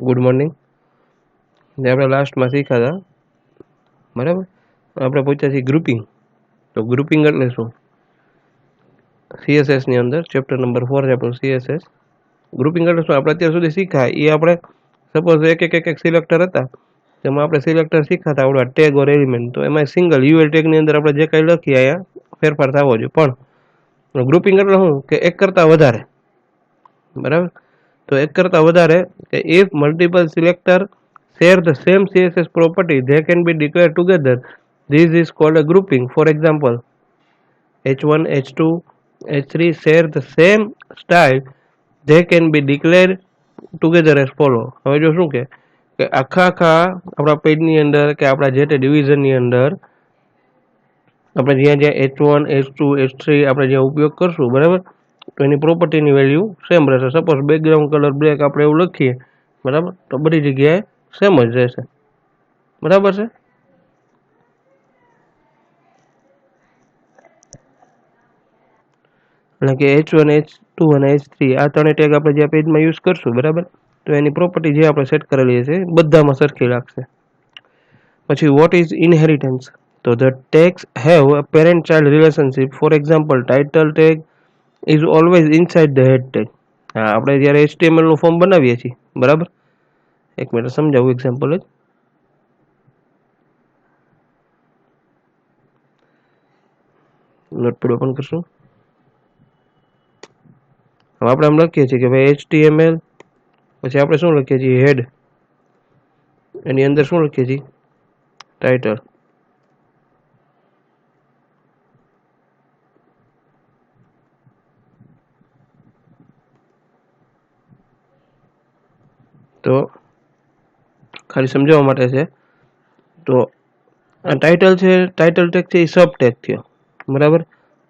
Good morning. જે આપણે લાસ્ટમાં શીખ્યા હતા બરાબર, આપણે પૂછ્યા છીએ ગ્રુપિંગ. તો ગ્રુપિંગ એટલે શું? સીએસએસની અંદર ચેપ્ટર નંબર 4 છે આપણું સીએસએસ. ગ્રુપિંગ એટલે શું આપણે અત્યાર સુધી શીખ્યા એ આપણે સપોઝ એક સિલેક્ટર હતા, તેમાં આપણે સિલેક્ટર શીખ્યા હતા આવડવા ટેગ ઓર એલિમેન્ટ. તો એમાં સિંગલ યુએલ ટેગની અંદર આપણે જે કાંઈ લખીએ અહીંયા ફેરફાર થવો જોઈએ. પણ ગ્રુપિંગ એટલે શું કે એક કરતાં વધારે, બરાબર. તો એક કરતાં વધારે કે if multiple selector share the same CSS property, they can be declared together. This is called a grouping. For example, H1, H2, H3 share the same style. They can be declared together as follow. હવે જો શું કે આખા આપણા પેજની અંદર કે આપણા જે તે ડિવિઝનની અંદર આપણે જ્યાં જ્યાં H1, H2, H3 આપણે જ્યાં ઉપયોગ કરશું, બરાબર, તો એની પ્રોપર્ટીની વેલ્યુ સેમ રહેશે. સપોઝ બેકગ્રાઉન્ડ કલર બ્લેક આપણે એવું લખીએ, બરાબર, તો બધી જગ્યાએ સેમ જ રહેશે. બરાબર છે. એટલે કે H1, H2 અને H3 આ ત્રણેય ટેગ આપણે જે પેજમાં યુઝ કરશું, બરાબર, તો એની પ્રોપર્ટી જે આપણે સેટ કરેલી છે બધામાં સરખી લાગશે. પછી વોટ ઇઝ ઇનહેરિટન્સ? તો the tags have a parent child relationship. For example, title tag is always inside the head tag. હા, આપણે જ્યારે HTML નું ફોર્મ બનાવીએ છીએ, બરાબર, એક મિનિટ સમજાવું એક્ઝામ્પલ જ. નોટપેડ ઓપન કરશું. હવે આપણે આમ લખીએ છીએ કે ભાઈ HTML, પછી આપણે શું લખીએ છીએ હેડ, એની અંદર શું લખીએ છીએ ટાઇટલ. તો ખાલી સમજાવવા માટે છે. તો આ ટાઇટલ છે, ટાઇટલ ટેગ છે એ સબ ટેગ થયો, બરાબર.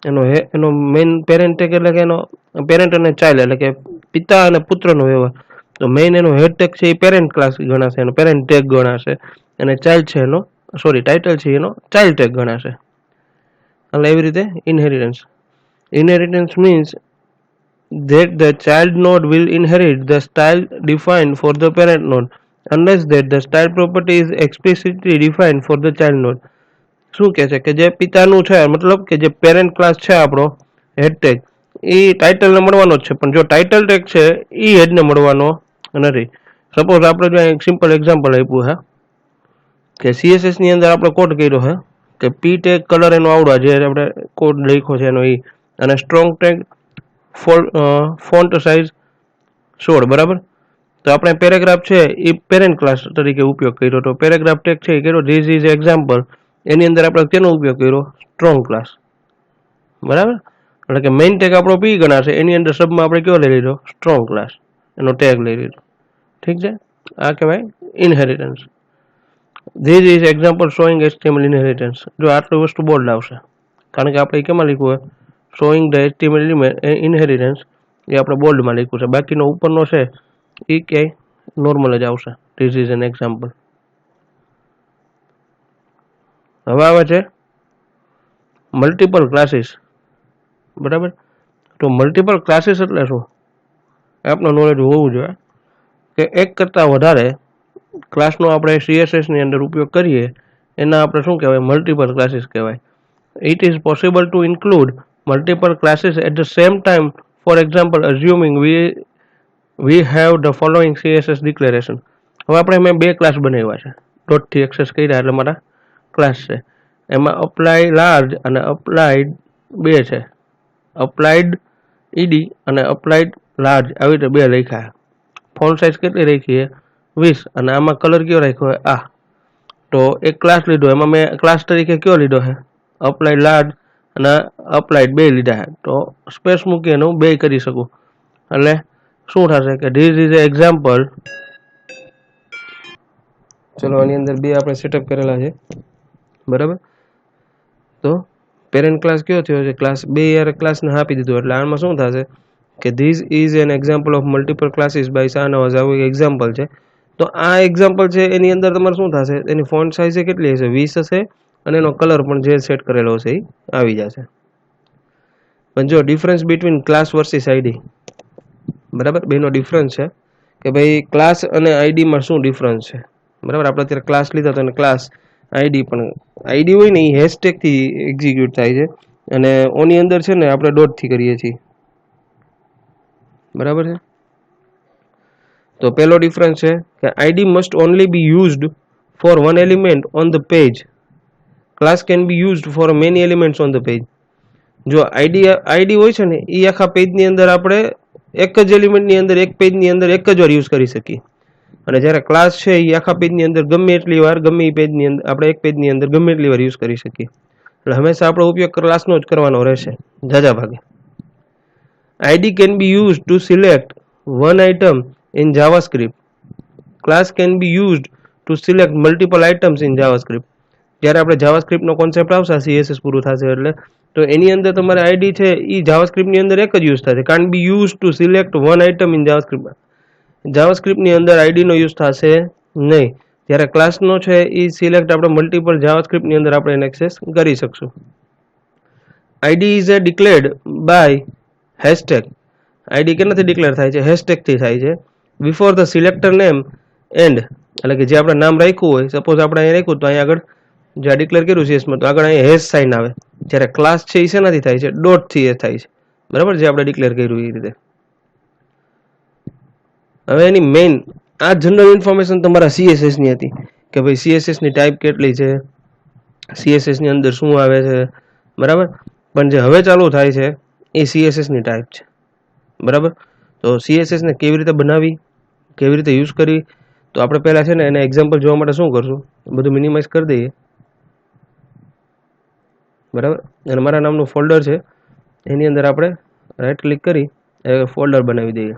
એનો મેઇન પેરેન્ટ ટેગ એટલે કે એનો પેરેન્ટ અને ચાઇલ્ડ એટલે કે પિતા અને પુત્રનો વ્યવહાર. તો મેઇન એનો હેડ ટેગ છે એ પેરેન્ટ ક્લાસ ગણાશે, એનો પેરેન્ટ ટેગ ગણાશે, અને ચાઇલ્ડ છે એનો ટાઇટલ છે એનો ચાઇલ્ડ ટેગ ગણાશે. એટલે એવી રીતે inheritance. Inheritance means that the child node will inherit the style defined for the parent node unless that the style property is explicitly defined for the child node. શું કહે છે કે જે પિતાનું છે, મતલબ કે જે પેરેન્ટ ક્લાસ છે આપણો હેડ ટેગ, એ ટાઇટલને મળવાનો જ છે, પણ જો ટાઇટલ ટેગ છે એ હેડને મળવાનો નથી. સપોઝ આપણે જો એક સિમ્પલ એક્ઝામ્પલ આપ્યું છે કે CSS ની અંદર આપણે કોડ કર્યો છે કે પી ટેગ કલર એનો આવડવા જે આપણે કોડ લખ્યો છે એનો એ, અને સ્ટ્રોંગ ટેગ ફોન્ટ સાઇઝ 16, બરાબર. તો આપણે પેરેગ્રાફ છે એ પેરેન્ટ ક્લાસ તરીકે ઉપયોગ કર્યો. તો પેરેગ્રાફ ટેગ છે એ કર્યો ધીસ ઇઝ એક્ઝામ્પલ, એની અંદર આપણે તેનો ઉપયોગ કર્યો સ્ટ્રોંગ ક્લાસ, બરાબર. એટલે કે મેઇન ટેગ આપણો પી ગણાશે, એની અંદર સબમાં આપણે કયો લઈ લીધો સ્ટ્રોંગ ક્લાસ, એનો ટેગ લઈ લીધો. ઠીક છે, આ કહેવાય inheritance. This is example showing HTML inheritance. જો આટલી વસ્તુ બોલ્ડ આવશે, કારણ કે આપણે કેમાં લખ્યું હોય શોઈંગ ધ HTML ઇનહેરિટન્સ, એ આપણે બોલ્ડમાં લખ્યું છે. બાકીનો ઉપરનો છે એ ક્યાંય નોર્મલ જ આવશે. This is an example. હવે આવે છે મલ્ટિપલ ક્લાસીસ, બરાબર. તો મલ્ટિપલ ક્લાસીસ એટલે શું આપનું નોલેજ હોવું જોઈએ કે એક કરતાં વધારે ક્લાસનો આપણે CSS ની અંદર ઉપયોગ કરીએ એના આપણે શું કહેવાય મલ્ટિપલ ક્લાસીસ કહેવાય. It is possible to include multiple classes at the same time. For example, assuming we have the following CSS declaration. હવે આપણે મેં બે ક્લાસ બનાવ્યા છે, ડોટથી એક્સેસ કર્યા એટલે મારા ક્લાસ છે. એમાં અપ્લાય લાર્જ અને અપ્લાઇડ બે છે, અપ્લાઇડ ED અને અપ્લાઇડ લાર્જ આવી રીતે બે લખ્યા. ફોન્ટ સાઇઝ કેટલી રાખી છે 20, અને આમાં કલર કયો રાખ્યો હોય આ. તો એક ક્લાસ લીધો, એમાં મેં ક્લાસ તરીકે કયો લીધો છે અપ્લાઇડ લાર્જ અને અપ્લાઇડ બે લીધા છે. તો સ્પેસ મૂકી અને હું બે કરી શકું. એટલે શું થશે કે ધીસ ઇઝ એ એક્ઝામ્પલ. ચલો આની અંદર બે આપણે સેટઅપ કરેલા છે, બરાબર. તો પેરેન્ટ ક્લાસ કયો થયો છે ક્લાસ, બે યાર ક્લાસને આપી દીધું. એટલે આમાં શું થશે કે this is an example of multiple classes by Shahnawaz. આવું એક્ઝામ્પલ છે. તો આ એક્ઝામ્પલ છે એની અંદર તમારે શું થશે, એની ફોન્ટ સાઇઝ કેટલી હશે 20 હશે, અને એનો કલર પણ જે સેટ કરેલો હશે એ આવી જશે. પણ જો difference between class versus ID, બરાબર, બેનો ડિફરન્સ છે કે ભાઈ ક્લાસ અને આઈડીમાં શું ડિફરન્સ છે, બરાબર. આપણે અત્યારે ક્લાસ લીધા તો ક્લાસ આઈડી પણ આઈડી હોય ને એ હેશટેગથી એક્ઝિક્યુટ થાય છે અને ઓની અંદર છે ને આપણે ડોટથી કરીએ છીએ, બરાબર છે. તો પહેલો ડિફરન્સ છે કે ID must only B used four one element on the page, class can be used for many elements on the page. જો આઈડી હોય છે ને એ આખા પેજની અંદર આપણે એક જ એલિમેન્ટની અંદર એક પેજની અંદર એક જ વાર યુઝ કરી શકીએ, અને જ્યારે ક્લાસ છે એ આખા પેજની અંદર ગમે એટલી વાર ગમે એ પેજની અંદર આપણે એક પેજની અંદર ગમે એટલી વાર યુઝ કરી શકીએ. એટલે હંમેશા આપણો ઉપયોગ ક્લાસનો જ કરવાનો રહેશે જાજા ભાગે. ID can be use to select one item in JavaScript. Class can be used to select multiple items in JavaScript. જ્યારે આપણે જાવાસ્ક્રિપ્ટનો કોન્સેપ્ટ આવશે CSS પૂરું થશે એટલે, તો એની અંદર તમારે આઈડી છે એ જાવાસ્ક્રિપ્ટની અંદર એક જ યુઝ થશે. Can be use to select one item in JavaScript. જાવાસ્ક્રિપ્ટની અંદર આઈડીનો યુઝ થશે નહીં. જ્યારે ક્લાસનો છે એ સિલેક્ટ આપણે મલ્ટિપલ જાવાસ્ક્રિપ્ટની અંદર આપણે એને એક્સેસ કરી શકશું. ID is a declared by hashtag. ID કેનાથી ડિક્લેર થાય છે? હેશટેગથી થાય છે. Before the selector name and, એટલે કે જે આપણે નામ રાખ્યું હોય, સપોઝ આપણે અહીં રાખ્યું તો અહીંયા આગળ જે ડિક્લેર કર્યું CSSમાં તો આગળ અહીંયા હેશ સાઇન આવે. જ્યારે ક્લાસ છે એ શેનાથી થાય છે? ડોટથી એ થાય છે, બરાબર, જે આપણે ડિક્લેર કર્યું એ રીતે. હવે એની મેઇન આ જનરલ ઇન્ફોર્મેશન તમારા CSSની હતી કે ભાઈ CSSની ટાઈપ કેટલી છે, CSSની અંદર શું આવે છે, બરાબર. પણ જે હવે ચાલુ થાય છે એ CSSની ટાઈપ છે, બરાબર. તો CSSને કેવી રીતે બનાવી, કેવી રીતે યુઝ કરી, તો આપણે પહેલાં છે ને એને એક્ઝામ્પલ જોવા માટે શું કરશું, બધું મિનિમાઇઝ કરી દઈએ, બરાબર. અને મારા નામનું ફોલ્ડર છે એની અંદર આપણે રાઈટ ક્લિક કરી ફોલ્ડર બનાવી દઈએ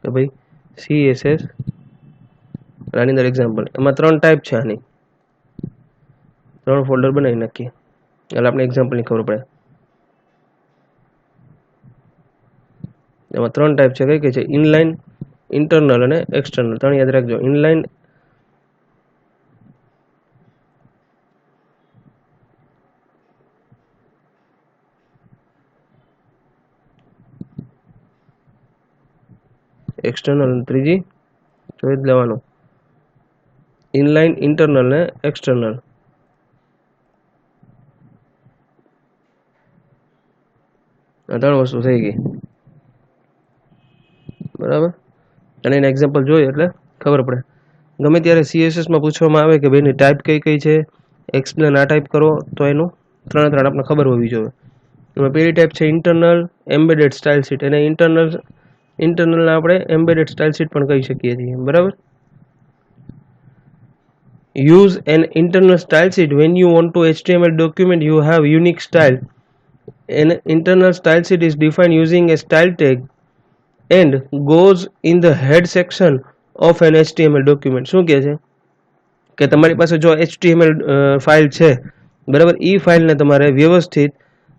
કે ભાઈ CSS, આની અંદર એક્ઝામ્પલ. એમાં 3 ટાઈપ છે, આની 3 ફોલ્ડર બનાવી નાખીએ એટલે આપણે એક્ઝામ્પલની ખબર પડે. એમાં 3 ટાઈપ છે, કઈ કઈ છે? ઇનલાઇન, ઇન્ટરનલ અને એક્સટર્નલ. 3 યાદ રાખજો. ઇનલાઇન, એક્સટર્નલ અને ત્રીજી જોઈ જ લેવાનું, ઇનલાઇન, ઇન્ટરનલ ને એક્સટર્નલ. આ 3 વસ્તુ થઈ ગઈ, બરાબર. અને એને એક્ઝામ્પલ જોઈએ એટલે ખબર પડે. ગમે ત્યારે CSSમાં પૂછવામાં આવે કે ભાઈની ટાઈપ કઈ કઈ છે, એક્સપ્લેન આ ટાઈપ કરો, તો એનું 3 આપણે ખબર હોવી જોઈએ. એમાં પહેલી ટાઈપ છે ઇન્ટરનલ એમ્બેડેડ સ્ટાઇલ શીટ. એને ઇન્ટરનલ આપણે એમ્બેડેડ સ્ટાઇલ શીટ પણ કહી શકીએ છીએ, બરાબર. Use an internal style sheet when you want to HTML document you have unique style. An internal style sheet is defined using a style tag and goes in the head section of an HTML document. શું કહે છે કે તમારી પાસે જો HTML file છે, બરાબર, એ ફાઇલને તમારે વ્યવસ્થિત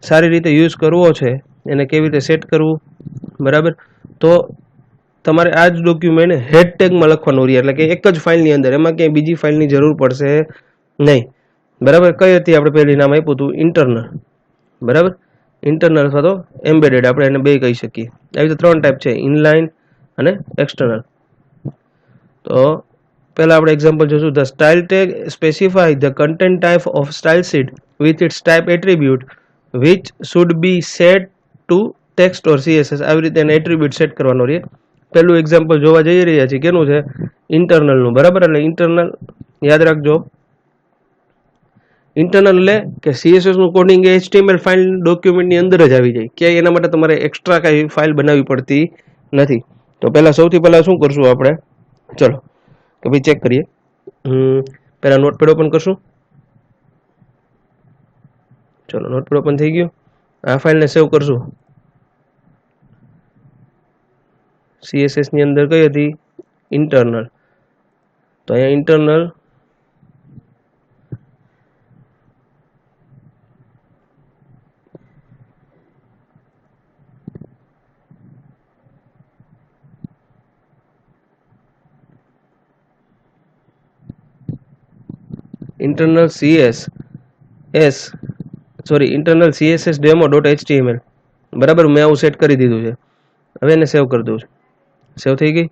સારી રીતે યુઝ કરવો છે, એને કેવી રીતે સેટ કરવું, બરાબર, તો તમારે આ જ ડોક્યુમેન્ટ હેડ ટેગમાં લખવાનું રહે, એટલે કે એક જ ફાઇલની અંદર, એમાં ક્યાંય બીજી ફાઇલની જરૂર પડશે નહીં, બરાબર. કઈ હતી આપણે પહેલી નામ આપ્યું હતું? ઇન્ટરનલ, બરાબર. ઇન્ટરનલ અથવા તો એમ્બેડેડ, આપણે એને બે કહી શકીએ. આવી રીતે 3 ટાઈપ છે, ઇનલાઇન અને એક્સટર્નલ. તો પહેલા આપણે એક્ઝામ્પલ જોશું. The style tag specify the content type of style sheet with its type attribute which should be set to text or CSS. આવી રીતે એને એટ્રીબ્યુટ સેટ કરવાનો રહે. પહેલું એક્ઝામ્પલ જોવા જઈ રહ્યા છીએ, કેનું છે? ઇન્ટરનલનું, બરાબર. એટલે ઇન્ટરનલ યાદ રાખજો. ઇન્ટરનલ એટલે કે CSS નું કોડિંગ એ HTML ફાઇલ ડોક્યુમેન્ટની અંદર જ આવી જાય, ક્યાંય એના માટે તમારે એક્સ્ટ્રા કઈ ફાઇલ બનાવવી પડતી નથી. તો સૌથી પહેલા શું કરશું આપણે? ચલો કે ભાઈ ચેક કરીએ. પહેલા નોટપેડ ઓપન કરશું. ચલો, નોટપેડ ઓપન થઈ ગયું. આ ફાઇલને સેવ કરશું. CSS ની અંદર કઈ હતી? ઇન્ટરનલ. તો અહીંયા ઇન્ટરનલ ઇન્ટરનલ CSS demo.html, બરાબર. મેં આવું સેટ કરી દીધું છે. હવે એને સેવ કરી દઉં છું. સેવ થઈ ગઈ.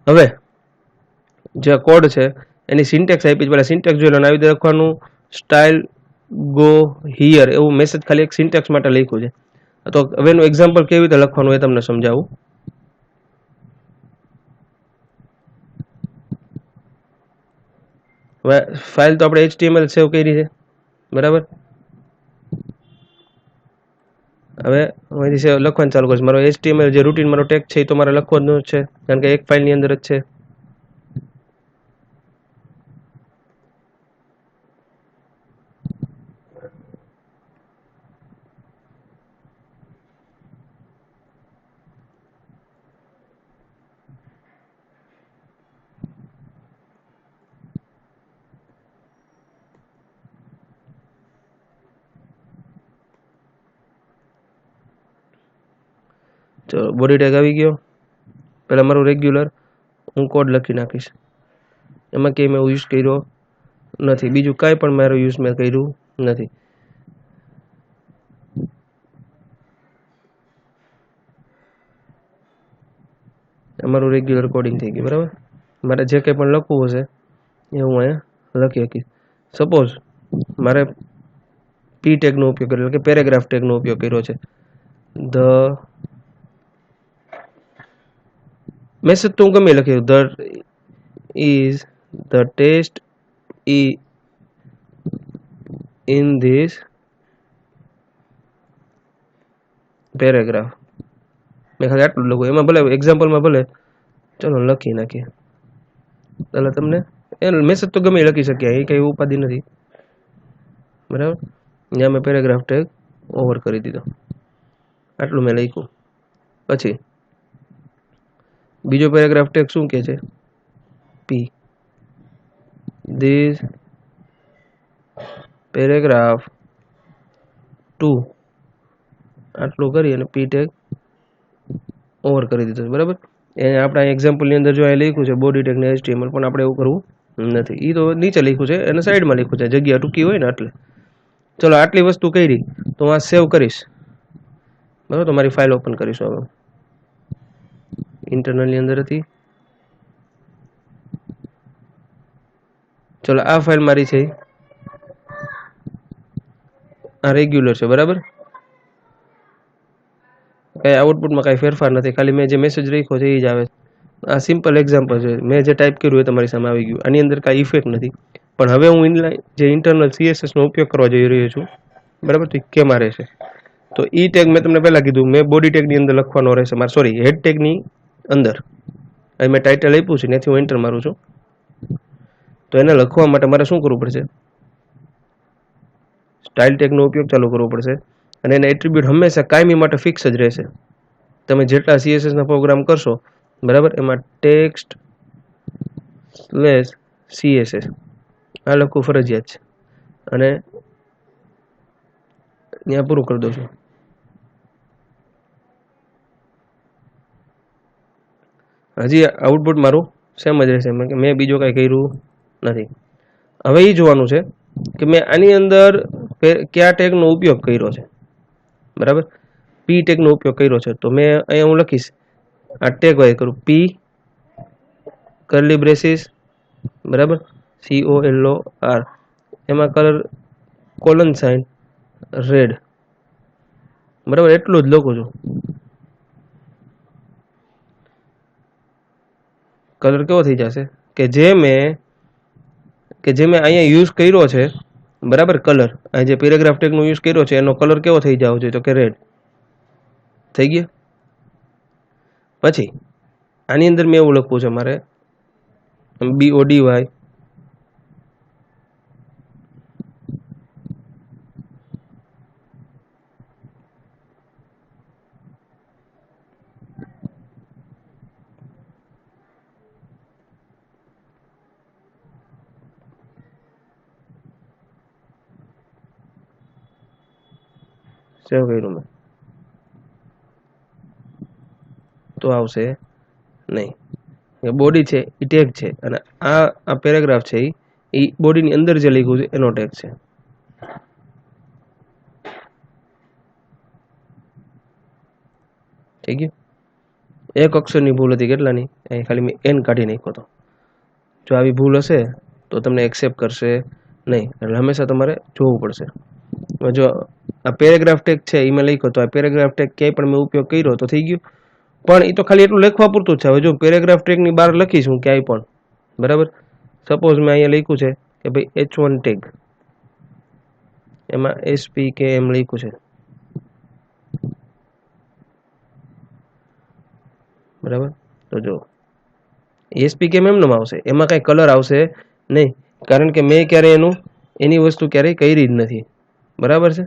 હવે જે કોડ છે એની સિન્ટેક્સ આપી, પહેલાં સિન્ટેક્સ જોઈ લો. આવી રીતે લખવાનું સ્ટાઇલ ગો હિયર એવું મેસેજ ખાલી એક સિન્ટેક્સ માટે લખ્યું છે. તો હવે એનું એક્ઝામ્પલ કેવી રીતે લખવાનું એ તમને સમજાવું. હવે ફાઇલ તો આપણે HTML સેવ કરી છે, બરાબર. હવે હું અહીંથી લખવાનું ચાલુ કરીશ. મારો HTML જે રૂટીન મારો ટેગ છે એ તો મારે લખવાનો જ છે, કારણ કે એક ફાઇલની અંદર જ છે. તો બોડી ટેગ આવી ગયો. પહેલાં મારું રેગ્યુલર હું કોડ લખી નાખીશ. એમાં કંઈ મેં યુઝ કર્યો નથી, બીજું કાંઈ પણ મારું યુઝ મેં કર્યું નથી. અમારું રેગ્યુલર કોડિંગ થઈ ગયું, બરાબર. મારે જે કંઈ પણ લખવું હશે એ હું અહીંયા લખી શકીશ. સપોઝ મારે પી ટેગનો ઉપયોગ કર્યો, એટલે કે પેરેગ્રાફ ટેગનો ઉપયોગ કર્યો છે. ધ મેસેજ તો હું ગમે લખ્યું, the is the test in this paragraph. મેં ખાલી આટલું લખું. એમાં ભલે એક્ઝામ્પલમાં ભલે ચલો લખી નાખીએ. એટલે તમને એ મેસેજ તો ગમે લખી શકીએ, એ કંઈ ઉપાધિ નથી, બરાબર. ત્યાં મેં પેરેગ્રાફ ટેગ ઓવર કરી દીધો, આટલું મેં લખ્યું. પછી બીજો પેરેગ્રાફ ટેગ શું કહે છે? પી ધીસ પેરેગ્રાફ 2 આટલું કરી અને પી ટેગ ઓવર કરી દીધો, બરાબર. એ આપણા એક્ઝામ્પલની અંદર જો અહીં લખ્યું છે બોડી ટેગ ને HTML, પણ આપણે એવું કરવું નથી. એ તો નીચે લખ્યું છે અને સાઈડમાં લખ્યું છે, જગ્યા ટૂંકી હોય ને એટલે. ચલો આટલી વસ્તુ કરી તો હું આ સેવ કરીશ, બરાબર. તો મારી ફાઇલ ઓપન કરીશું. હવે ઇન્ટરનલની અંદર હતી. ચલો આ ફાઇલ મારી છે, આ રેગ્યુલર છે, બરાબર. કઈ આઉટપુટમાં કાંઈ ફેરફાર નથી, ખાલી મેં જે મેસેજ રાખ્યો છે એ જ આવે. આ સિમ્પલ એક્ઝામ્પલ છે, મેં જે ટાઈપ કર્યું એ તમારી સામે આવી ગયું. આની અંદર કાંઈ ઇફેક્ટ નથી. પણ હવે હું ઇનલાઇન જે ઇન્ટરનલ CSS નો ઉપયોગ કરવા જઈ રહ્યો છું, બરાબર. તો કેમાં રહેશે? તો ઈ ટેગ મેં તમને પહેલાં કીધું, મેં બોડી ટેગની અંદર લખવાનો રહેશે મારે, સોરી હેડ ટેગની અંદર. અહીં મેં ટાઇટલ આપ્યું છે, ત્યાંથી હું એન્ટર મારું છું. તો એને લખવા માટે મારે શું કરવું પડશે? સ્ટાઇલ ટેગનો ઉપયોગ ચાલુ કરવો પડશે. અને એના એટ્રીબ્યુટ હંમેશા કાયમી માટે ફિક્સ જ રહેશે. તમે જેટલા CSSના પ્રોગ્રામ કરશો, બરાબર, એમાં ટેક્સ્ટ /CSS આ લખવું ફરજિયાત છે. અને ત્યાં પૂરું કરી દઉં છું. હજી આઉટપુટ મારું સેમ જ રહેશે, મેં બીજું કાંઈ કર્યું નથી. હવે એ જોવાનું છે કે મેં આની અંદર કયા ટેગનો ઉપયોગ કર્યો છે, બરાબર. પી ટેગનો ઉપયોગ કર્યો છે. તો મેં અહીંયા હું લખીશ, આ ટેગ વાય કરું, પી કરલી બ્રેસીસ, બરાબર, COLOR, એમાં કલર કોલન સાઇન રેડ, બરાબર. એટલું જ લખું છું. કલર કેવો થઈ જશે કે જે મેં અહીંયા યુઝ કર્યો છે, બરાબર. કલર અહીં જે પેરેગ્રાફ ટેગનો યુઝ કર્યો છે એનો કલર કેવો થઈ જાવ જોઈએ? તો કે રેડ થઈ ગયો. પછી આની અંદર મેં એવું લખવું છે મારે, BODY સેવ કર્યું મેં, તો આવશે નહીં. બોડી છે એ ટેગ છે, અને આ પેરેગ્રાફ છે એ બોડીની અંદર જે લખ્યું છે એનો ટેગ છે. થઈ ગયું. એક અક્ષરની ભૂલ હતી, કેટલાની? અહીં ખાલી મેં એન કાઢી નાખ્યો હતો. જો આવી ભૂલ હશે તો તમને એક્સેપ્ટ કરશે નહીં, એટલે હંમેશા તમારે જોવું પડશે. જો આ પેરેગ્રાફ ટેગ છે એ મેં લખ્યો, તો આ પેરેગ્રાફ ટેગ ક્યાંય પણ મેં ઉપયોગ કર્યો તો થઈ ગયું, પણ એ તો ખાલી એટલું લખવા પૂરતું જ છે. હવે જો પેરેગ્રાફ ટેગની બહાર લખીશું ક્યાંય પણ, બરાબર, સપોઝ મેં અહીંયા લખ્યું છે કે ભાઈ H1 ટેગ, એમાં SPKM લખ્યું છે, બરાબર. તો જો SPKM એમ નામ આવશે, એમાં કઈ કલર આવશે નહીં, કારણ કે મેં ક્યારે એની વસ્તુ ક્યારેય કરી જ નથી, બરાબર છે.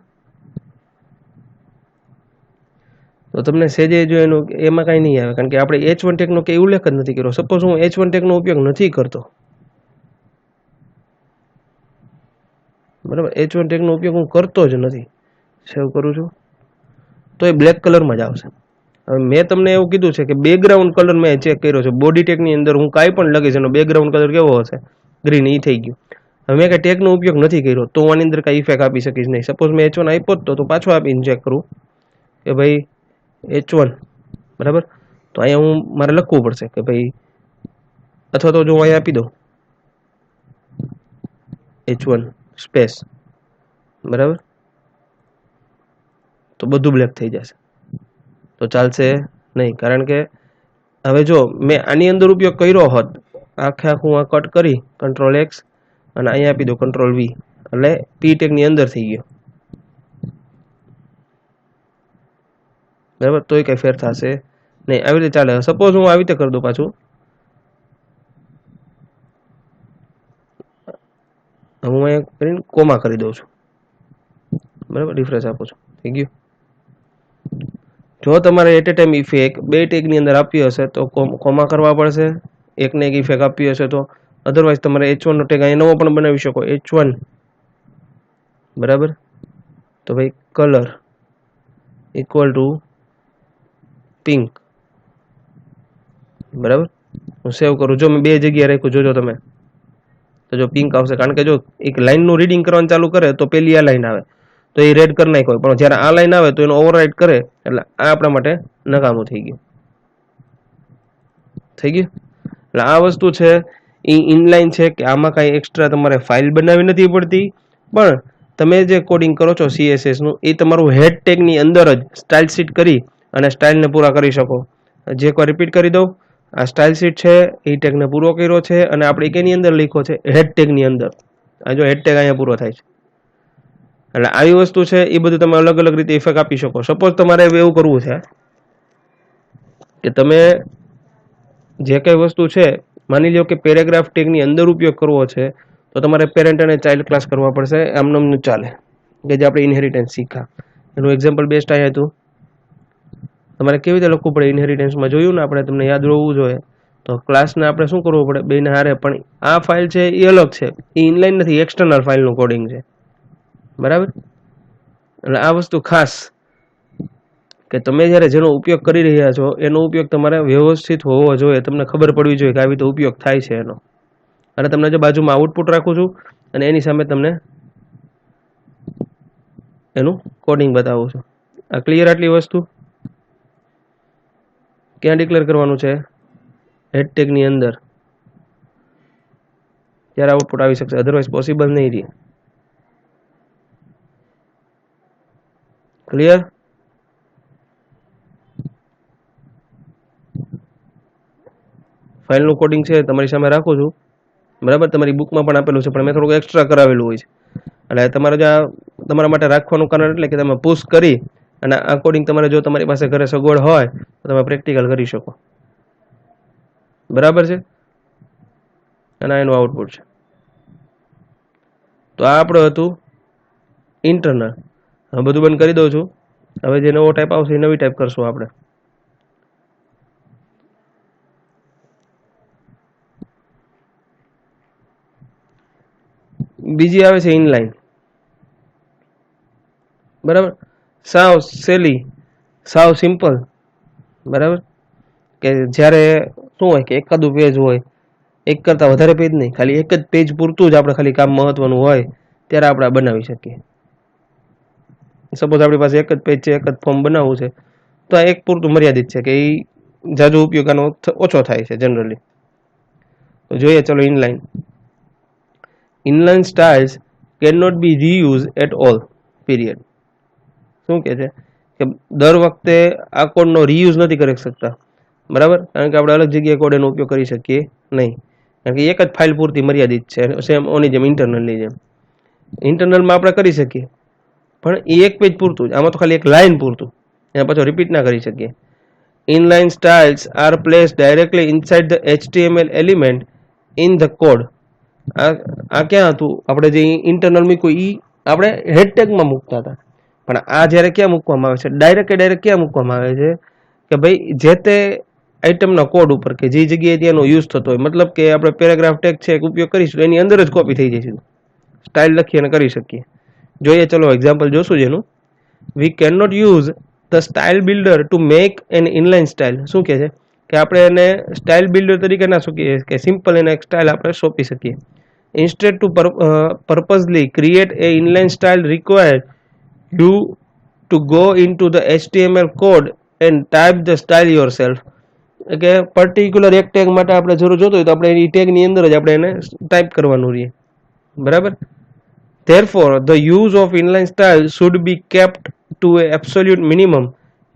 તો તમને સેજે જો એનું એમાં કાંઈ નહીં આવે, કારણ કે આપણે H1 ટેગનો કે ઉલ્લેખ જ નથી કર્યો. સપોઝ હું H1 ટેગનો ઉપયોગ નથી કરતો, બરાબર, H1 ટેગનો ઉપયોગ હું કરતો જ નથી, સેવ કરું છું તો એ બ્લેક કલરમાં જ આવશે. હવે મેં તમને એવું કીધું છે કે બેકગ્રાઉન્ડ કલર મેં ચેક કર્યો છે, બોડી ટેગની અંદર હું કાંઈ પણ લખીશ એનો બેકગ્રાઉન્ડ કલર કેવો હશે? ગ્રીન. એ થઈ ગયું. હવે મેં કાંઈ ટેગનો ઉપયોગ નથી કર્યો તો હું આની અંદર કાંઈ ઇફેક્ટ આપી શકીશ નહીં. સપોઝ મેં H1 આપ્યો જ તો પાછો આપીને ચેક કરું કે ભાઈ H1, બરાબર. તો અહીંયા હું મારે લખવું પડશે કે ભાઈ, અથવા તો જો હું અહીંયા આપી દઉં H1 સ્પેસ, બરાબર, તો બધું બ્લેક થઈ જશે, તો ચાલશે નહીં. કારણ કે હવે જો મેં આની અંદર ઉપયોગ કર્યો હોત, આખે આખું આ કટ કરી Ctrl+X અને અહીંયા આપી દો Ctrl+V, એટલે P ટેગની અંદર થઈ ગયો, બરાબર. તોય કઈ ફેર થશે નહીં. આવી રીતે ચાલે. સપોઝ હું આવી રીતે કરી દઉં પાછું, હું અહીંયા કરીને કોમા કરી દઉં છું, બરાબર, રિફ્રેશ આપું છું, થઈ ગયું. જો તમારે એટ એ ટાઈમ ઇફેક્ટ બે ટેગની અંદર આપી હશે તો કોમા કરવા પડશે, એકને એક ઇફેક્ટ આપી હશે તો. અધરવાઇઝ તમારે H1 નો ટેગ અહીંયા નવો પણ બનાવી શકો, H1, બરાબર. તો ભાઈ કલર ઇક્વલ ટુ પિંક, બરાબર. હું સેવ કરું, જો મેં બે જગ્યાએ રાખ્યું, જોજો તમે, તો જો પિંક આવશે. કારણ કે જો એક લાઈનનું રીડિંગ કરવાનું ચાલુ કરે તો પેલી આ લાઈન આવે તો એ રેડ કરી નાખ્યો, પણ જ્યારે આ લાઈન આવે તો એનો ઓવરરાઇડ કરે, એટલે આ આપણા માટે નકામું થઈ ગયું. એટલે આ વસ્તુ છે એ ઇનલાઈન છે કે આમાં કાંઈ એક્સ્ટ્રા તમારે ફાઇલ બનાવી નથી પડતી, પણ તમે જે કોડિંગ કરો છો CSS નું એ તમારું હેડ ટેગની અંદર જ સ્ટાઇલ શીટ કરી અને સ્ટાઇલને પૂરા કરી શકો. જે એકવાર રિપીટ કરી દઉં, આ સ્ટાઇલ શીટ છે એ ટેગને પૂરો કર્યો છે અને આપણે કેની અંદર લખ્યો છે? હેડ ટેગની અંદર. આ જો હેડ ટેગ અહીંયા પૂરો થાય છે. એટલે આવી વસ્તુ છે એ બધું તમે અલગ અલગ રીતે ઇફેક્ટ આપી શકો. સપોઝ તમારે એવું કરવું છે કે તમે જે કઈ વસ્તુ છે, માની લો કે પેરેગ્રાફ ટેગની અંદર ઉપયોગ કરવો છે તો તમારે પેરેન્ટ અને ચાઇલ્ડ ક્લાસ કરવા પડશે. આમનું ચાલે કે જે આપણે ઇનહેરિટન્સ શીખા, એનું એક્ઝામ્પલ બેસ્ટ આવ્યા હતું. તમારે કેવી રીતે લખવું પડે ઇનહેરિટન્સમાં જોયું ને આપણે, તમને યાદ રહેવું જોઈએ. તો ક્લાસને આપણે શું કરવું પડે? બેને હારે. પણ આ ફાઇલ છે એ અલગ છે, એ ઇનલાઈન નથી, એક્સટર્નલ ફાઇલનું કોડિંગ છે, બરાબર. એટલે આ વસ્તુ ખાસ કે તમે જ્યારે જેનો ઉપયોગ કરી રહ્યા છો એનો ઉપયોગ તમારે વ્યવસ્થિત હોવો જોઈએ, તમને ખબર પડવી જોઈએ કે આવી રીતે ઉપયોગ થાય છે એનો. અને તમને જો બાજુમાં આઉટપુટ રાખું છું અને એની સામે તમને એનું કોડિંગ બતાવું છું. આ ક્લિયર? આટલી વસ્તુ ક્યાં ડિક્લેર કરવાનું છે? હેડ ટેગની અંદર. ત્યારે આઉટપુટ આવી શકશે, અધરવાઇઝ પોસિબલ નહીં રહે. ક્લિયર? ફાઇલનું કોડિંગ છે તમારી સામે રાખું છું, બરાબર. તમારી બુકમાં પણ આપેલું છે, પણ મેં થોડુંક એક્સ્ટ્રા કરાવેલું હોય છે. એટલે તમારે જો તમારા માટે રાખવાનું કારણ એટલે કે તમે પુશ કરી અને આ કોડિંગ તમારે જો તમારી પાસે ઘરે સગવડ હોય તો તમે પ્રેક્ટિકલ કરી શકો, બરાબર છે. અને એનું આઉટપુટ છે. તો આ આપણું હતું ઇન્ટરનલ. હવે બધું બંધ કરી દઉં છું. હવે જે નવો ટાઈપ આવશે એ નવી ટાઈપ કરશું આપણે. બીજી આવે છે ઇનલાઈન, બરાબર. સાવ સેલી, સાવ સિમ્પલ, બરાબર. કે જ્યારે શું હોય કે એકાદું પેજ હોય, એક કરતાં વધારે પેજ નહીં, ખાલી એક જ પેજ પૂરતું જ આપણે ખાલી કામ મહત્વનું હોય ત્યારે આપણે બનાવી શકીએ. સપોઝ આપણી પાસે એક જ પેજ છે, એક જ ફોર્મ બનાવવું છે તો આ એક પૂરતું મર્યાદિત છે કે એ જાજો ઉપયોગ આનો ઓછો થાય છે જનરલી. તો જોઈએ ચલો inline styles can not be reuse at all period. શું કે છે કે દર વખતે આ કોડનો રીયુઝ નથી કરી શકતા, બરાબર, કારણ કે આપણે અલગ જગ્યાએ કોડ એનો ઉપયોગ કરી શકીએ નહીં, કારણ કે એક જ ફાઇલ પૂરતી મર્યાદિત છે. સેમ ઓની જેમ ઇન્ટરનલની જેમ ઇન્ટરનલમાં આપણે કરી શકીએ પણ એ એક પેજ પૂરતું જ, આમાં તો ખાલી એક લાઇન પૂરતું, એના પછી રિપીટ ના કરી શકીએ. Inline styles are place directly inside the HTML element in the code. આ ક્યાં હતું, આપણે જે ઇન્ટરનલ મૂક્યું એ આપણે હેડટેગમાં મૂકતા હતા, પણ આ જ્યારે ક્યાં મૂકવામાં આવે છે, ડાયરેક્ટ ક્યાં મૂકવામાં આવે છે કે ભાઈ જે તે આઇટમના કોડ ઉપર કે જે જગ્યાએ ત્યાંનો યુઝ થતો હોય. મતલબ કે આપણે પેરેગ્રાફ ટેગ છે ઉપયોગ કરીશું એની અંદર જ કોપી થઈ જશે, સ્ટાઇલ લખી અને કરી શકીએ. જોઈએ ચલો એક્ઝામ્પલ જોશું જેનું. We can not use the style builder to make an inline style. શું કહે છે કે આપણે એને સ્ટાઇલ બિલ્ડર તરીકે ના શકીએ કે સિમ્પલ એને એક સ્ટાઇલ આપણે સોંપી શકીએ. Instead to purposely create a inline style required you to go in to the HTML code and type the style yourself. કે પર્ટિક્યુલર એક ટેગ માટે આપણે જરૂર જોતો હોય તો આપણે એ ટેગની અંદર જ આપણે એને ટાઈપ કરવાનું રહીએ, બરાબર. Therefore, the use of inline style should be kept to a absolute minimum.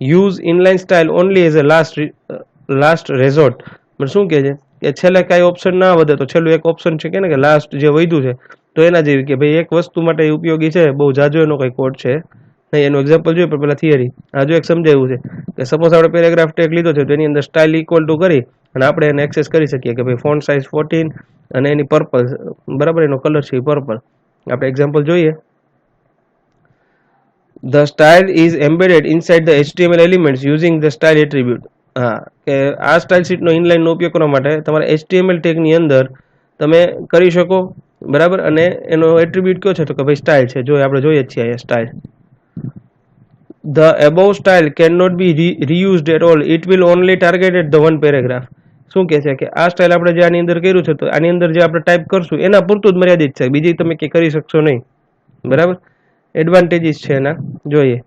Use inline style only as a last resort. પણ શું કહે છે કે છેલ્લે કાંઈ ઓપ્શન ના વધે તો છેલ્લું એક ઓપ્શન છે કે ને કે લાસ્ટ જે વધ્યું છે તો એના જેવી કે ભાઈ એક વસ્તુ માટે ઉપયોગી છે, બહુ જાજો એનો કંઈ કોડ છે નહીં. એનું એક્ઝામ્પલ જોઈએ પણ પહેલાં થિયરી આ જો એક સમજાવ્યું છે કે સપોઝ આપણે પેરેગ્રાફ ટેગ લીધો છે તો એની અંદર સ્ટાઇલ ઇક્વલ ટુ કરી અને આપણે એને એક્સેસ કરી શકીએ કે ભાઈ ફોન્ટ સાઇઝ 14 અને એની પર્પલ, બરાબર, એનો કલર છે પર્પલ. આપણે એક્ઝામ્પલ જોઈએ. The style is embedded inside the HTML elements using the style attribute. હા, કે આ સ્ટાઇલ શીટનો ઇનલાઇનનો ઉપયોગ કરવા માટે તમારે HTML ટેગની અંદર તમે કરી શકો, બરાબર, અને એનો એટ્રીબ્યુટ કયો છે તો કે ભાઈ સ્ટાઇલ છે. જો આપણે જોઈએ છીએ અહીંયા style. The above style can not be reused at all, it will only targeted the one paragraph. શું કહે છે કે આ સ્ટાઇલ આપણે જે આની અંદર કર્યું છે તો આની અંદર જે આપણે ટાઈપ કરશું એના પૂરતું જ મર્યાદિત છે, બીજી તમે કે કરી શકશો નહીં, બરાબર. એડવાન્ટેજીસ છે એના જોઈએ.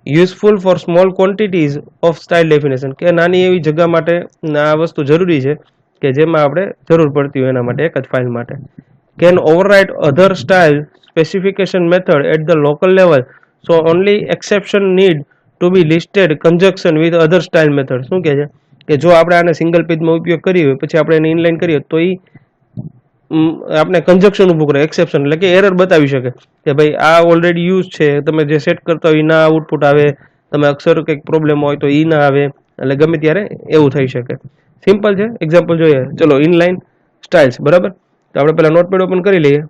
Useful for small quantities of style definition, કે નાની એવી જગ્યા માટે આ વસ્તુ જરૂરી છે કે જેમાં આપણે જરૂર પડતી હોય એના માટે એક જ ફાઇલ માટે. Can overwrite other style specification method at the local level, so only exception need to be listed conjunction with other style method. શું કહે છે કે જો આપણે આને સિંગલ પેજમાં ઉપયોગ કરીએ હોય પછી આપણે એને ઇનલાઇન કરીએ તો એ આપણે કન્જક્શન ઊભું કરે, એક્સેપ્શન એટલે કે એરર બતાવી શકે કે ભાઈ આ ઓલરેડી યુઝ છે, તમે જે સેટ કરતા હોય એ ના આઉટપુટ આવે, તમે અક્ષર કંઈક પ્રોબ્લેમ હોય તો એ ના આવે, એટલે ગમે ત્યારે એવું થઈ શકે. સિમ્પલ છે. એક્ઝામ્પલ જોઈએ ચલો ઇનલાઇન સ્ટાઇલ્સ, બરાબર. તો આપણે પહેલા નોટપેડ ઓપન કરી લઈએ.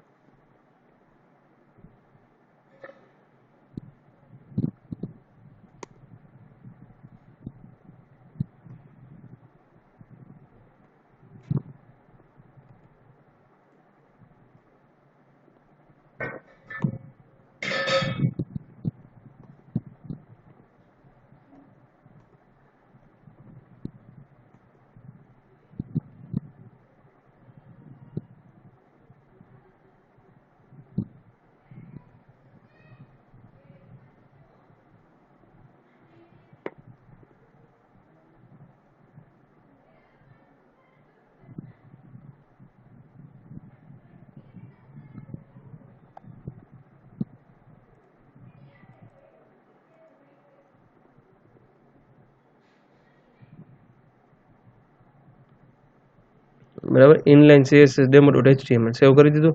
બરાબર, ઇનલાઇન CSS demo.html સેવ કરી દીધું,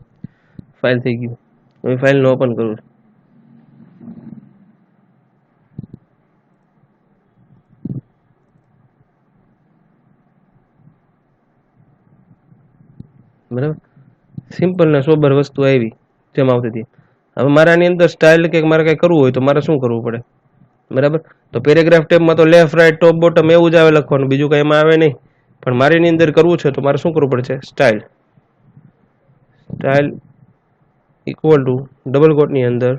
ફાઇલ થઈ ગયું. હવે ફાઇલને ઓપન કરું, બરાબર. સિમ્પલ ને સોબર વસ્તુ આવી જેમ આવતી હતી. હવે મારે આની અંદર સ્ટાઇલ કે મારે કંઈ કરવું હોય તો મારે શું કરવું પડે, બરાબર. તો પેરેગ્રાફ ટેબમાં તો લેફ્ટ રાઈટ ટોપ બોટમ એવું જ આવે લખવાનું, બીજું કંઈ એમાં આવે નહીં. પણ મારે એની અંદર કરવું છે તો મારે શું કરવું પડશે, સ્ટાઇલ ઇક્વલ ટુ ડબલ કોટની અંદર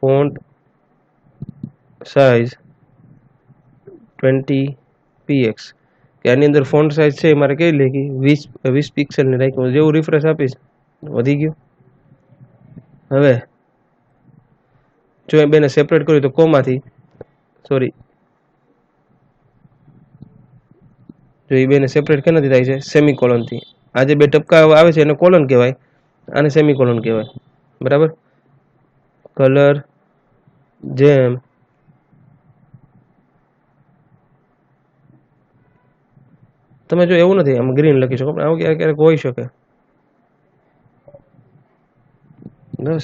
ફોન્ટ સાઇઝ 20 px, કે આની અંદર ફોન્ટ સાઇઝ છે મારે કઈ લેખી 20 પિક્સલની રાખ્યું. જેવું રિફ્રેશ આપીશ વધી ગયું. હવે જો એ બેને સેપરેટ કર્યું તો કોમાથી, સોરી, જો એ બેને સેપરેટ કેનાથી થાય છે? સેમિકોલોનથી. આ જે બે ટપકા આવે છે એને કોલન કહેવાય, આને સેમિકોલોન કહેવાય, બરાબર. કલર જેમ તમે જો એવું નથી આમ ગ્રીન લખી શકો, પણ આવું ક્યારેક ક્યારેક હોઈ શકે.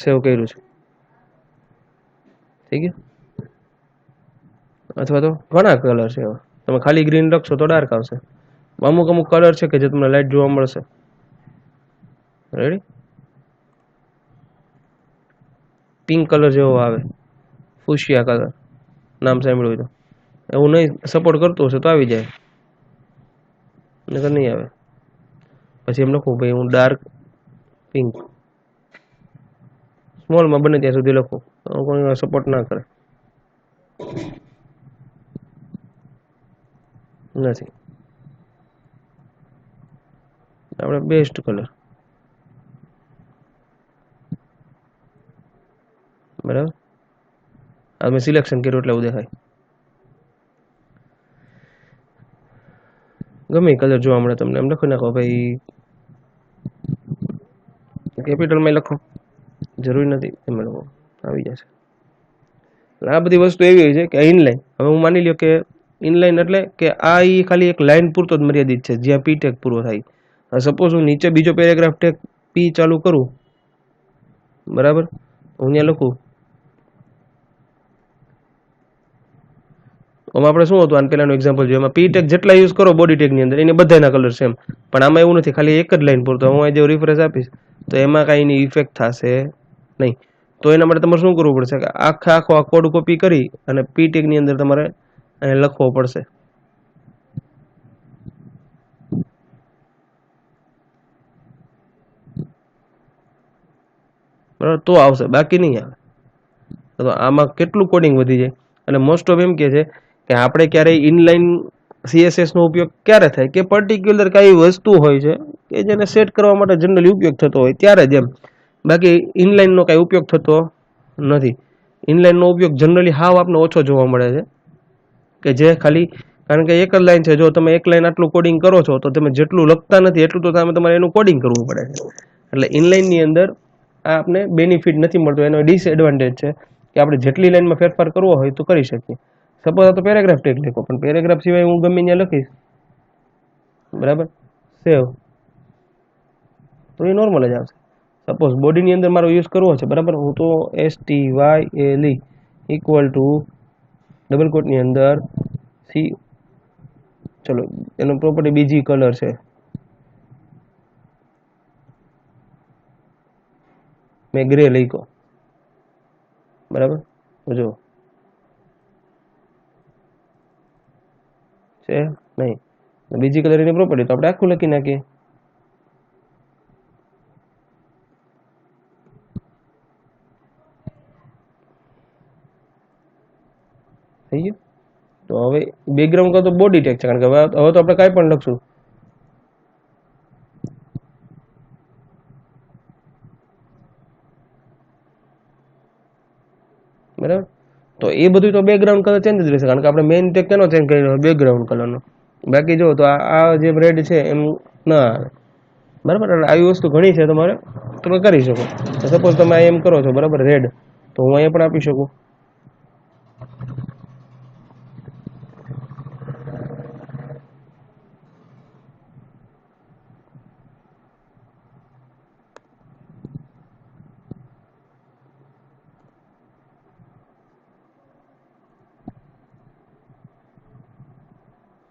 સેવ કર્યું છે, થઈ ગયું. અથવા તો ઘણા કલર છે એવા, તમે ખાલી ગ્રીન લખશો તો ડાર્ક આવશે. અમુક અમુક કલર છે કે જે તમને લાઇટ જોવા મળશે. રેડી? પિંક કલર જેવો આવે, ફુશિયા કલર, નામ સાંભળ્યું હોય તો. એવું નહીં સપોર્ટ કરતું હશે તો આવી જાય, નકર નહીં આવે. પછી એમ લખું ભાઈ હું ડાર્ક પિંક, સ્મોલમાં બને ત્યાં સુધી લખું, કોઈ સપોર્ટ ના કરે નથી. આપણે બેસ્ટ કલર, બરાબર. આ મેં સિલેક્શન કર્યું એટલે એવું દેખાય. ગમે કલર જોવા મળે તમને, એમ લખી નાખો ભાઈ, કેપિટલમાં લખો, જરૂરી નથી એમ લખો, આવી જશે. આ બધી વસ્તુ એવી હોય છે કે ઇનલાઈન, હવે હું માની લ્યો કે ઇનલાઈન એટલે કે આ ઈ ખાલી એક લાઈન પૂરતો જ મર્યાદિત છે જ્યાં પી ટેગ પૂરો થાય. સપોઝ હું નીચે બીજો પેરેગ્રાફ ટેગ પી ચાલુ કરું, બરાબર, હું ત્યાં લખું, આમાં આપણે શું હતું આને પહેલાનું એક્ઝામ્પલ જોઈએ, એમાં પી ટેગ જેટલા યુઝ કરો બોડી ટેગની અંદર એની બધાના કલર સેમ, પણ આમાં એવું નથી, ખાલી એક જ લાઈન પૂરતો. હું આ જે રિફ્રેશ આપીશ તો એમાં કાંઈ એની ઇફેક્ટ થશે નહીં. તો એના માટે તમારે શું કરવું પડશે કે આખો આ કોડ કોપી કરી અને પી ટેગની અંદર તમારે અહીંયા લખવો પડશે. બરાબર, તો આવશે, બાકી નહીં આવે. તો આમાં કેટલું કોડિંગ વધી જાય. અને મોસ્ટ ઓફ એમ કે છે કે આપણે ક્યારેય ઇનલાઈન સીએસએસ નો ઉપયોગ ક્યારે થાય કે પર્ટિક્યુલર કઈ વસ્તુ હોય છે કે જેને સેટ કરવા માટે જનરલી ઉપયોગ થતો હોય ત્યારે જ એમ. બાકી ઇનલાઈન નો કઈ ઉપયોગ થતો નથી. ઇનલાઈન નો ઉપયોગ જનરલી હાવ આપને ઓછો જોવા મળે છે કે જે ખાલી, કારણ કે એક જ લાઈન છે, જો તમે એક લાઈન આટલું કોડિંગ કરો છો તો તમે જેટલું લખતા નથી એટલું તો તમારે એનું કોડિંગ કરવું પડે છે. એટલે ઇનલાઈનની અંદર આ આપને બેનિફિટ નથી મળતો, એનો ડિસએડવાન્ટેજ છે કે આપણે જેટલી લાઈનમાં ફેરફાર કરવો હોય તો કરી શકીએ. સપોઝ આ તો પેરેગ્રાફ ટેગ લખો, પણ પેરેગ્રાફ સિવાય હું ગમે ત્યાં લખીશ, બરાબર, સેવ, તો એ નોર્મલ જ આવશે. સપોઝ બોડીની અંદર મારો યુઝ કરવો છે, બરાબર, હું તો STYLE ઇક્વલ ટુ ડબલ કોટની અંદર સી, ચલો એનો પ્રોપર્ટી બીજી કલર છે, મેં ગ્રે લખ્યો, બરાબર, જો છે નહીં, બીજી કલર એની પ્રોપર્ટી તો આપણે આખું લખી નાખીએ. થઈ ગયું. તો હવે બેકગ્રાઉન્ડ કા તો બોડી ટેગ છે, કારણ કે હવે તો આપણે કાંઈ પણ લખશું, બરાબર. તો એ બધું તો બેકગ્રાઉન્ડ કલર ચેન્જ જ રહેશે, કારણ કે આપણે મેઇન ટેગ કેનો ચેન્જ કરી રહ્યો બેકગ્રાઉન્ડ કલરનો. બાકી જો તો આ જે રેડ છે એમ ના આવે, બરાબર. એટલે આવી વસ્તુ ઘણી છે, તમારે તમે કરી શકો. સપોઝ તમે એમ કરો છો, બરાબર, રેડ, તો હું અહીંયા પણ આપી શકું,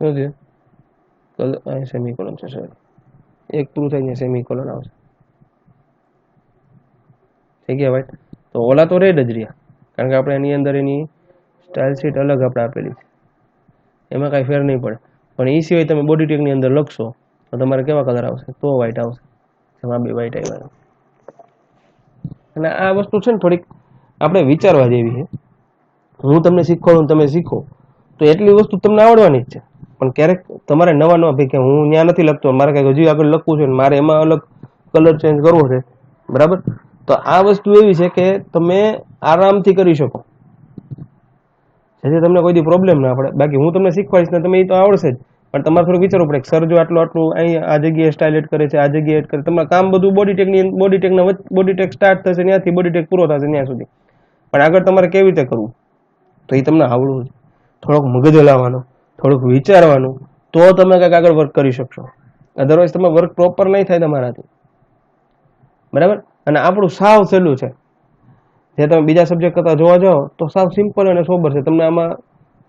શું છે કલર, અહીં સેમિકોલન છે, સોરી, એક પૂરું થાય ત્યાં સેમિકોલન આવશે. થઈ ગયા વાઈટ. તો ઓલા તો રેડ જ રહ્યા, કારણ કે આપણે એની અંદર એની સ્ટાઇલ શીટ અલગ આપણે આપેલી છે, એમાં કાંઈ ફેર નહીં પડે. પણ એ સિવાય તમે બોડી ટેગની અંદર લખશો તો તમારે કેવા કલર આવશે? તો વ્હાઈટ આવશે, એમાં બી વ્હાઈટ આવ્યા. અને આ વસ્તુ છે ને થોડીક આપણે વિચારવા જેવી છે. હું તમને શીખવાડું, તમે શીખો તો એટલી વસ્તુ તમને આવડવાની જ છે. પણ ક્યારેક તમારે નવા નવા, ભાઈ કે હું ત્યાં નથી લખતો, મારે કંઈક હજી આગળ લખવું છે, મારે એમાં અલગ કલર ચેન્જ કરવો છે, બરાબર. તો આ વસ્તુ એવી છે કે તમે આરામથી કરી શકો, જેથી તમને કોઈ દી પ્રોબ્લેમ ના પડે. બાકી હું તમને શીખવાડીશ ને તમે એ તો આવડશે જ, પણ તમારે થોડું વિચારવું પડે કે સર જો આટલું આટલું અહીં આ જગ્યાએ સ્ટાઇલ એડ કરે છે, આ જગ્યાએ એડ કરે, તમારે કામ બધું બોડી ટેક સ્ટાર્ટ થશે ત્યાંથી બોડી ટેક પૂરો થશે ત્યાં સુધી, પણ આગળ તમારે કેવી રીતે કરવું તો એ તમને આવડવું છે. થોડોક મગજ હલાવવાનું, થોડુંક વિચારવાનું, તો તમે કંઈક આગળ વર્ક કરી શકશો. અધરવાઇઝ તમે વર્ક પ્રોપર નહીં થાય તમારાથી, બરાબર. અને આપણું સાવ સહેલું છે, જે તમે બીજા સબ્જેક્ટ કરતા જોવા જાઓ તો સાવ સિમ્પલ અને સોબર છે. તમને આમાં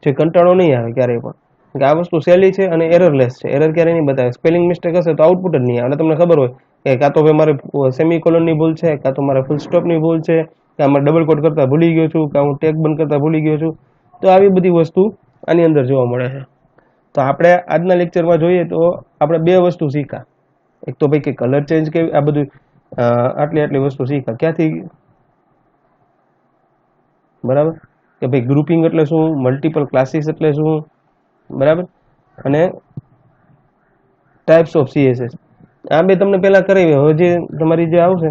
જે કંટાળો નહીં આવે ક્યારેય પણ, કે આ વસ્તુ સહેલી છે અને એરરલેસ છે. એરર ક્યારેય નહીં બતાવે. સ્પેલિંગ મિસ્ટેક હશે તો આઉટપુટ જ નહીં આવે. તમને ખબર હોય કે કાં તો મારે સેમિકોલનની ભૂલ છે, કાં તો મારે ફૂલ સ્ટોપની ભૂલ છે, કે આમાં ડબલ કોટ કરતા ભૂલી ગયો છું, કાં હું ટેગ બંધ કરતા ભૂલી ગયો છું. તો આવી બધી વસ્તુ આની અંદર જોવા મળે છે. તો આપણે આજના લેક્ચરમાં જોઈએ તો આપણે બે વસ્તુ શીખ્યા. એક તો ભાઈ કે કલર ચેન્જ કેવી, આ બધું આટલી વસ્તુ શીખ્યા ક્યાંથી, બરાબર, કે ભાઈ ગ્રુપિંગ એટલે શું, મલ્ટિપલ ક્લાસીસ એટલે શું, બરાબર, અને ટાઈપ્સ ઓફ સીએસએસ. આ બે તમને પહેલા કરાવી. હવે જે તમારી જે આવશે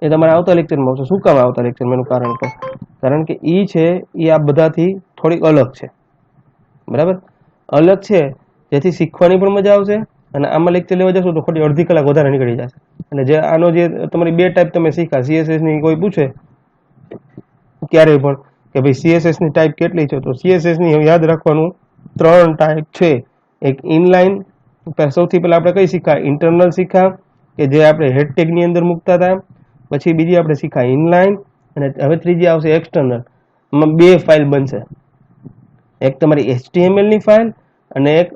એ તમારે આવતા લેક્ચરમાં આવશે. શું કામ આવતા લેક્ચરમાં? એનું કારણ તો કારણ કે ઈ છે એ આ બધાથી થોડીક અલગ છે, બરાબર. અલગ છે જેથી શીખવાની પણ મજા આવશે, અને આમાં લેક્ચર લેવા જશો તો ખોટી અડધી કલાક વધારે નીકળી જશે. અને જે આનો જે તમારી બે ટાઈપ તમે શીખા, સીએસએસ ની કોઈ પૂછે ક્યારેય પણ કે ભાઈ સીએસએસ ની ટાઈપ કેટલી છે, તો સીએસએસ ની યાદ રાખવાનું 3 ટાઈપ છે. એક ઇનલાઇન, સૌથી પહેલા આપણે કઈ શીખા? ઇન્ટરનલ શીખા, કે જે આપણે હેડ ટેગ ની અંદર મૂકતા હતા. પછી બીજી આપણે શીખા ઇનલાઇન, અને હવે ત્રીજી આવશે એક્સટર્નલ. એમાં બે ફાઇલ બનશે, એક તમારી HTML ની ફાઇલ અને એક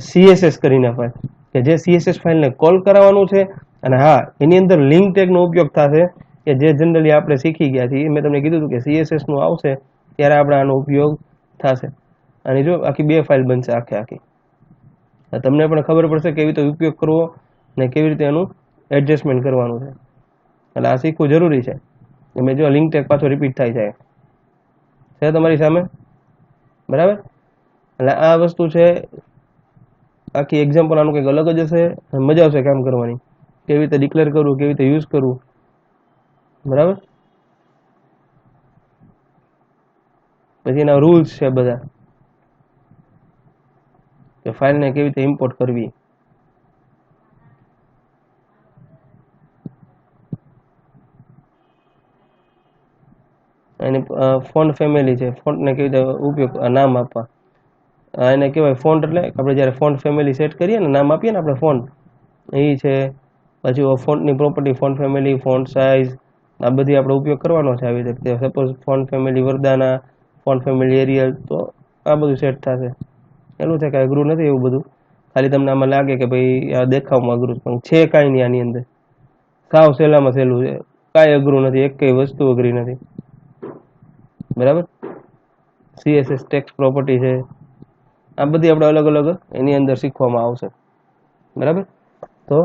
.css કરીને ફાઇલ, કે જે CSS ફાઇલને કોલ કરાવવાનું છે. અને હા, એની અંદર લિંક ટેગનો ઉપયોગ થશે, કે જે જનરલી આપણે શીખી ગયા છીએ. મેં તમને કીધું હતું કે CSS નું આવશે ત્યારે આપણે આનો ઉપયોગ થશે. અને જો આખી બે ફાઇલ બનશે આખી. તમને પણ ખબર પડશે કેવી રીતે ઉપયોગ કરવો અને કેવી રીતે એનું એડજસ્ટમેન્ટ કરવાનું છે. એટલે આ શીખવું જરૂરી છે. મેં જો લિંક ટેગ પાછો રિપીટ થાય છે તમારી સામે, બરાબર. એટલે આ વસ્તુ છે આખી એક્ઝામ્પલ આનું કંઈક અલગ જ હશે. મજા આવશે કામ કરવાની, કેવી રીતે ડિક્લેર કરવું, કેવી રીતે યુઝ કરવું, બરાબર. પછી એના રૂલ્સ છે બધા, કે ફાઇલને કેવી રીતે ઇમ્પોર્ટ કરવી. એની ફોન્ટ ફેમિલી છે, ફોન્ટને કેવી રીતે ઉપયોગ, નામ આપવા. એને કહેવાય ફોન્ટ. એટલે આપણે જ્યારે ફોન્ટ ફેમિલી સેટ કરીએ ને, નામ આપીએ ને આપણે ફોન્ટ, એ છે. પછી ફોન્ટની property, font family, font size, આ બધી આપણે ઉપયોગ કરવાનો છે આવી રીતે. Suppose font family Verdana, font family Arial, તો આ બધું સેટ થશે. એનું છે કાંઈ અઘરું નથી એવું બધું. ખાલી તમને આમાં લાગે કે ભાઈ આ દેખાવમાં અઘરું, પણ છે કાંઈ નહીં આની અંદર. સાવ સહેલામાં સહેલું છે, કાંઈ અઘરું નથી, એક કઈ વસ્તુ અઘરી નથી, બરાબર. CSS ટેક્સ્ટ પ્રોપર્ટી છે, આ બધી આપણે અલગ અલગ એની અંદર શીખવામાં આવશે, બરાબર. તો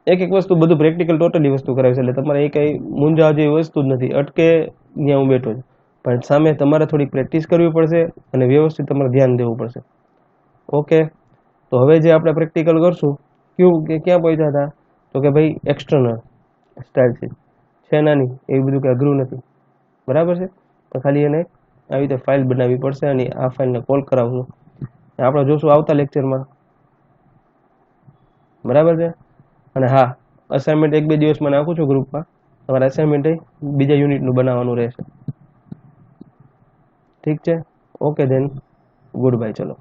એક વસ્તુ બધું પ્રેક્ટિકલ ટોટલી વસ્તુ કરાવે છે. એટલે તમારે એ કંઈ મૂંઝાવા જેવી વસ્તુ જ નથી. અટકે ત્યાં હું બેઠો છું, પણ સામે તમારે થોડીક પ્રેક્ટિસ કરવી પડશે અને વ્યવસ્થિત તમારે ધ્યાન દેવું પડશે. ઓકે, તો હવે જે આપણે પ્રેક્ટિકલ કરશું, ક્યાં પહોંચ્યા હતા? તો કે ભાઈ એક્સટર્નલ સ્ટાઇલ છે નાની, એવું બધું કંઈ અઘરું નથી, બરાબર છે. તો ખાલી એને આવી રીતે ફાઇલ બનાવવી પડશે અને આ ફાઇલને કોલ કરાવશું. આપણે જોશું આવતા લેક્ચરમાં, બરાબર છે. અને હા, અસાઇનમેન્ટ 1-2 દિવસમાં નાખું છું ગ્રુપમાં. તમારે અસાઇનમેન્ટ બીજા યુનિટનું બનાવવાનું રહેશે. ઠીક છે, ઓકે ધેન, ગુડ બાય, ચલો.